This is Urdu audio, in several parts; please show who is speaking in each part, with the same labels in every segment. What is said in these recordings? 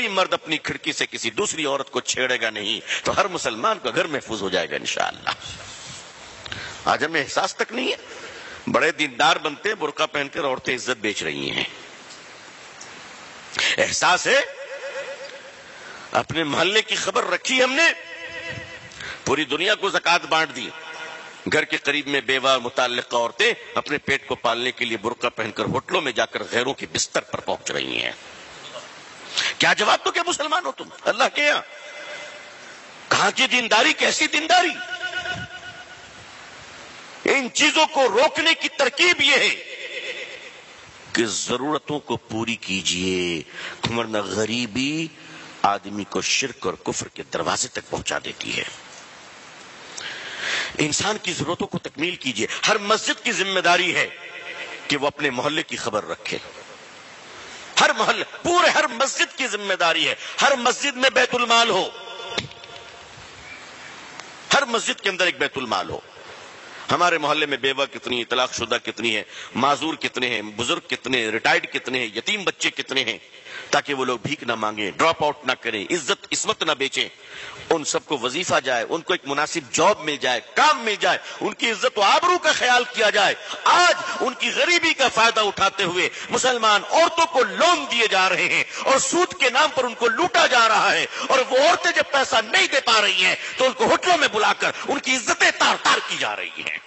Speaker 1: کوئی مرد اپنی کھڑکی سے کسی دوسری عورت کو چھیڑے گا نہیں تو ہر مسلمان کا گھر محفوظ ہو جائے گا انشاءاللہ۔ آج ہمیں احساس تک نہیں ہے، بڑے دیندار بنتے ہیں، برقع پہن کر عورتیں عزت بیچ رہی ہیں۔ احساس ہے؟ اپنے محلے کی خبر رکھی ہم نے، پوری دنیا کو زکوٰۃ بانٹ دی، گھر کے قریب میں بیوہ اور متعلقہ عورتیں اپنے پیٹ کو پالنے کے لیے برقع پہن کر ہوٹلوں میں جا کر غیروں کے بستر پر پہنچ رہی ہیں۔ کیا جواب دو کہ مسلمان ہو تم اللہ کے یہاں؟ کہاں کی دینداری، کیسی دینداری؟ ان چیزوں کو روکنے کی ترکیب یہ ہے کہ ضرورتوں کو پوری کیجئے، ورنہ غریبی آدمی کو شرک اور کفر کے دروازے تک پہنچا دیتی ہے۔ انسان کی ضرورتوں کو تکمیل کیجئے۔ ہر مسجد کی ذمہ داری ہے کہ وہ اپنے محلے کی خبر رکھے، ہر محلے، پورے ہر مسجد کی ذمہ داری ہے، ہر مسجد میں بیت المال ہو، ہر مسجد کے اندر ایک بیت المال ہو۔ ہمارے محلے میں بیوہ کتنی ہے، طلاق شدہ کتنی ہے، معذور کتنے ہیں، بزرگ کتنے ہیں، ریٹائرڈ کتنے ہیں، یتیم بچے کتنے ہیں، تاکہ وہ لوگ بھیک نہ مانگیں، ڈراپ آؤٹ نہ کریں، عصمت نہ بیچیں، ان سب کو وظیفہ جائے، ان کو ایک مناسب جاب مل جائے، کام مل جائے، ان کی عزت و آبرو کا خیال کیا جائے۔ آج ان کی غریبی کا فائدہ اٹھاتے ہوئے مسلمان عورتوں کو لون دیے جا رہے ہیں اور سود کے نام پر ان کو لوٹا جا رہا ہے، اور وہ عورتیں جب پیسہ نہیں دے پا رہی ہیں تو ان کو ہوٹلوں میں بلا کر ان کی عزتیں تار تار کی جا رہی ہیں،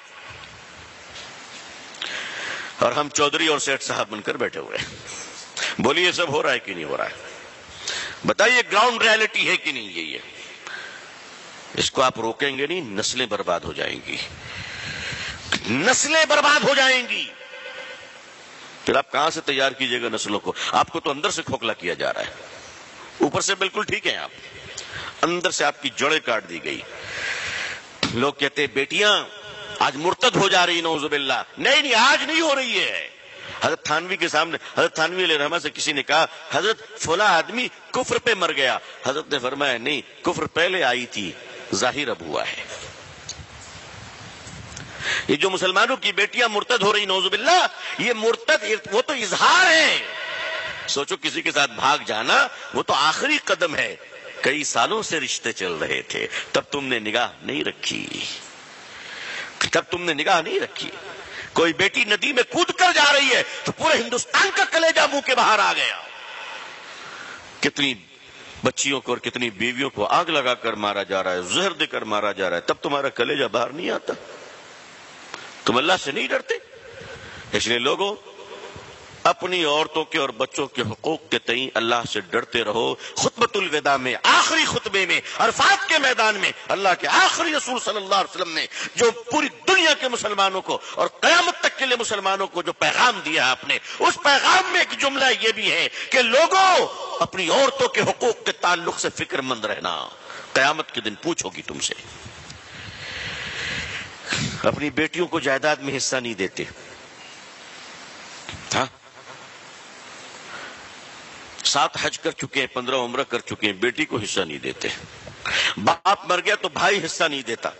Speaker 1: اور ہم چودھری اور سیٹھ صاحب بن کر بیٹھے ہوئے ہیں۔ بولیے سب ہو رہا ہے کہ نہیں ہو رہا ہے؟ بتائیے گراؤنڈ ریالٹی ہے کہ نہیں؟ یہ اس کو آپ روکیں گے نہیں، نسلیں برباد ہو جائیں گی، نسلیں برباد ہو جائیں گی۔ پھر آپ کہاں سے تیار کیجئے گا نسلوں کو؟ آپ کو تو اندر سے کھوکھلا کیا جا رہا ہے، اوپر سے بالکل ٹھیک ہیں آپ، اندر سے آپ کی جڑیں کاٹ دی گئی۔ لوگ کہتے ہیں بیٹیاں آج مرتد ہو جا رہی، نعوذ باللہ۔ نہیں، آج نہیں ہو رہی ہے۔ حضرت تھانوی کے سامنے، حضرت تھانوی علیہ رحمہ سے کسی نے کہا حضرت فلاں آدمی کفر پہ مر گیا، حضرت نے فرمایا نہیں، کفر پہلے آئی تھی، ظاہر اب ہوا ہے۔ یہ جو مسلمانوں کی بیٹیاں مرتد ہو رہی، نعوذ باللہ، یہ مرتد وہ تو اظہار ہے۔ سوچو کسی کے ساتھ بھاگ جانا وہ تو آخری قدم ہے، کئی سالوں سے رشتے چل رہے تھے، تب تم نے نگاہ نہیں رکھی، تب تم نے نگاہ نہیں رکھی۔ کوئی بیٹی ندی میں کود کر جا رہی ہے تو پورے ہندوستان کا کلیجہ منہ کے باہر آ گیا۔ کتنی بچیوں کو اور کتنی بیویوں کو آگ لگا کر مارا جا رہا ہے، زہر دے کر مارا جا رہا ہے، تب تمہارا کلیجہ باہر نہیں آتا؟ تم اللہ سے نہیں ڈرتے؟ اس لیے لوگوں، اپنی عورتوں کے اور بچوں کے حقوق کے تئیں اللہ سے ڈرتے رہو۔ خطبۃ الوداع میں، آخری خطبے میں، عرفات کے میدان میں اللہ کے آخری رسول صلی اللہ علیہ وسلم نے جو پوری دنیا کے مسلمانوں کو اور قیامت تک کے لیے مسلمانوں کو جو پیغام دیا آپ نے، اس پیغام میں ایک جملہ یہ بھی ہے کہ لوگوں، اپنی عورتوں کے حقوق کے تعلق سے فکر مند رہنا، قیامت کے دن پوچھ ہوگی تم سے۔ اپنی بیٹیوں کو جائیداد میں حصہ نہیں دیتے، ہاں، 7 حج کر چکے ہیں، 15 عمرہ کر چکے ہیں، بیٹی کو حصہ نہیں دیتے۔ باپ مر گیا تو بھائی حصہ نہیں دیتا،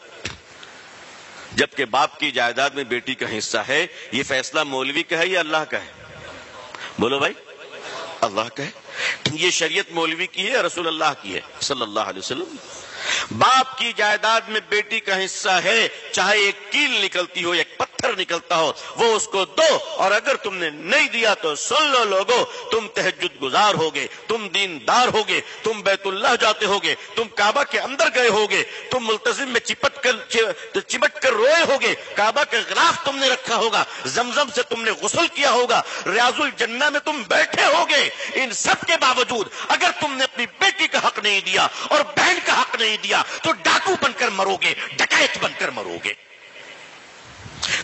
Speaker 1: جبکہ باپ کی جائیداد میں بیٹی کا حصہ ہے۔ یہ فیصلہ مولوی کا ہے یا اللہ کا ہے؟ بولو بھائی، اللہ کا ہے۔ یہ شریعت مولوی کی ہے یا رسول اللہ کی ہے صلی اللہ علیہ وسلم؟ باپ کی جائیداد میں بیٹی کا حصہ ہے، چاہے ایک کیل نکلتی ہو، ایک پتھر نکلتا ہو، وہ اس کو دو، اور اگر تم نے نہیں دیا تو سن لو لوگوں، تم تہجد گزار ہوگے، تم دیندار ہوگے، تم بیت اللہ جاتے ہوگے، تم کعبہ کے اندر گئے ہوگے، تم ملتزم میں چمٹ کر روئے ہوگے، کعبہ کے غلاف تم نے رکھا ہوگا، زمزم سے تم نے غسل کیا ہوگا، ریاض الجنہ میں تم بیٹھے ہوگے۔ ان سب کے باوجود اگر تم نے اپنی بیٹی کا حق نہیں دیا اور بہن کا حق نہیں دیا تو ڈاکو بن کر مرو گے، ڈکیت بن کر مرو گے۔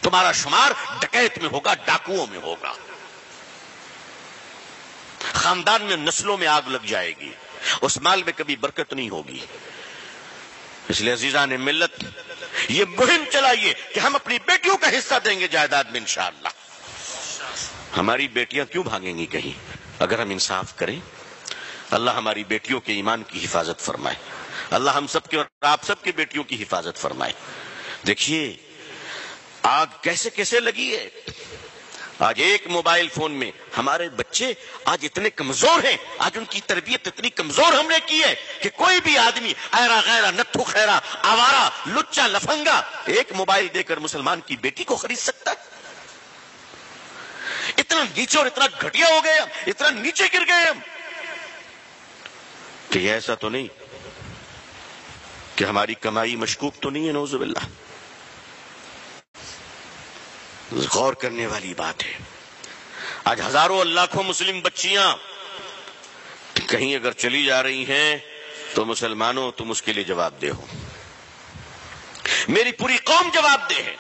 Speaker 1: تمہارا شمار ڈکیت میں ہوگا، ڈاکوؤں میں ہوگا، خاندان میں، نسلوں میں آگ لگ جائے گی، اس مال میں کبھی برکت نہیں ہوگی۔ اس لیے عزیزان ملت، یہ مہم چلائیے کہ ہم اپنی بیٹیوں کا حصہ دیں گے جائیداد میں انشاءاللہ۔ ہماری بیٹیاں کیوں بھاگیں گی کہیں اگر ہم انصاف کریں؟ اللہ ہماری بیٹیوں کے ایمان کی حفاظت فرمائے، اللہ ہم سب کے اور آپ سب کی بیٹیوں کی حفاظت فرمائے۔ دیکھیے آگ کیسے کیسے لگی ہے، آج ایک موبائل فون میں ہمارے بچے آج اتنے کمزور ہیں، آج ان کی تربیت اتنی کمزور ہم نے کی ہے کہ کوئی بھی آدمی ایرا غیرہ نتھو خیرہ آوارہ لچا لفنگا ایک موبائل دے کر مسلمان کی بیٹی کو خرید سکتا ہے؟ اتنا نیچے اور اتنا گھٹیا ہو گئے ہم، اتنا نیچے گر گئے ہم کہ یہ ایسا تو نہیں کہ ہماری کمائی مشکوک تو نہیں ہے؟ نعوذ باللہ. غور کرنے والی بات ہے. آج ہزاروں لاکھوں مسلم بچیاں کہیں اگر چلی جا رہی ہیں تو مسلمانوں تم اس کے لیے جواب دہ ہو، میری پوری قوم جواب دہ ہے.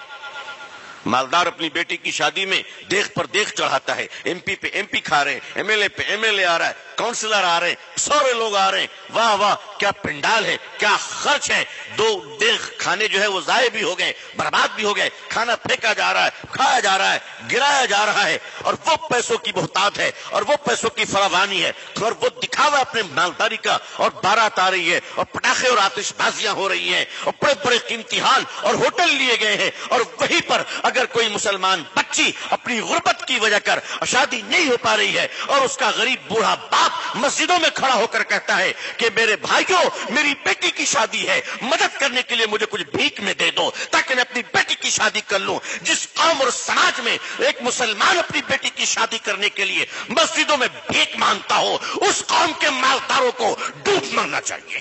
Speaker 1: مالدار اپنی بیٹی کی شادی میں دیکھ پر دیکھ چڑھاتا ہے، ایم پی پہ ایم پی کھا رہے ہیں، ایم ایل اے پہ ایم ایل اے آ رہا ہے، کاؤنسلر آ رہے ہیں، سارے لوگ آ رہے ہیں. واہ واہ کیا پنڈال ہے، کیا خرچ ہے. دو دیکھ کھانے جو ہے وہ ضائع بھی ہو گئے، برباد بھی ہو گئے، کھانا پھینکا جا رہا ہے، کھایا جا رہا ہے، گرایا جا رہا ہے. اور وہ پیسوں کی بہتات ہے اور وہ پیسوں کی فراوانی ہے اور وہ دکھاوا اپنے مالداری کا، اور بارات آ رہی ہے اور پٹاخے اور آتش بازیاں ہو رہی ہیں اور بڑے بڑے قیمتی ہال اور ہوٹل لیے گئے ہیں. اور وہیں پر اگر کوئی مسلمان بچی اپنی غربت کی وجہ کر شادی نہیں ہو پا رہی ہے اور اس کا غریب بوڑھا باپ مسجدوں میں کھڑا ہو کر کہتا ہے کہ میرے بھائیوں میری بیٹی کی شادی ہے، مدد کرنے کے لیے مجھے کچھ بھیک میں دے دو تاکہ میں اپنی بیٹی کی شادی کر لوں. جس قوم اور سماج میں ایک مسلمان اپنی بیٹی کی شادی کرنے کے لیے مسجدوں میں بھیک مانگتا ہو، اس قوم کے مالداروں کو ڈوب مرنا چاہیے،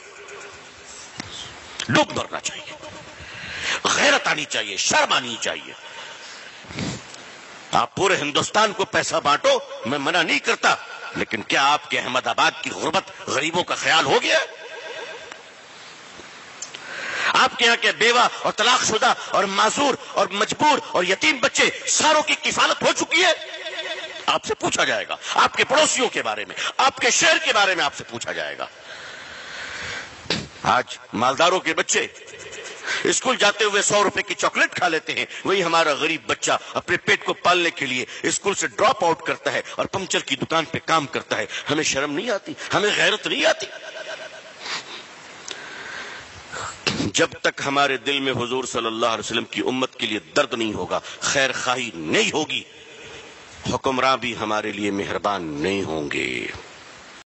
Speaker 1: ڈوب مرنا چاہیے. غیرت آنی چاہیے، شرم آنی چاہیے. آپ پورے ہندوستان کو پیسہ بانٹو، میں منع نہیں کرتا، لیکن کیا آپ کے احمد آباد کی غربت غریبوں کا خیال ہو گیا؟ آپ کے یہاں کے بیوہ اور طلاق شدہ اور معذور اور مجبور اور یتیم بچے ساروں کی کفالت ہو چکی ہے؟ آپ سے پوچھا جائے گا. آپ کے پڑوسیوں کے بارے میں، آپ کے شہر کے بارے میں آپ سے پوچھا جائے گا. آج مالداروں کے بچے اسکول جاتے ہوئے 100 روپے کی چاکلیٹ کھا لیتے ہیں، وہی ہمارا غریب بچہ اپنے پیٹ کو پالنے کے لیے اسکول سے ڈراپ آؤٹ کرتا ہے اور پنچر کی دکان پہ کام کرتا ہے. ہمیں شرم نہیں آتی؟ ہمیں غیرت نہیں آتی؟ جب تک ہمارے دل میں حضور صلی اللہ علیہ وسلم کی امت کے لیے درد نہیں ہوگا، خیر خواہی نہیں ہوگی، حکمراں بھی ہمارے لیے مہربان نہیں ہوں گے.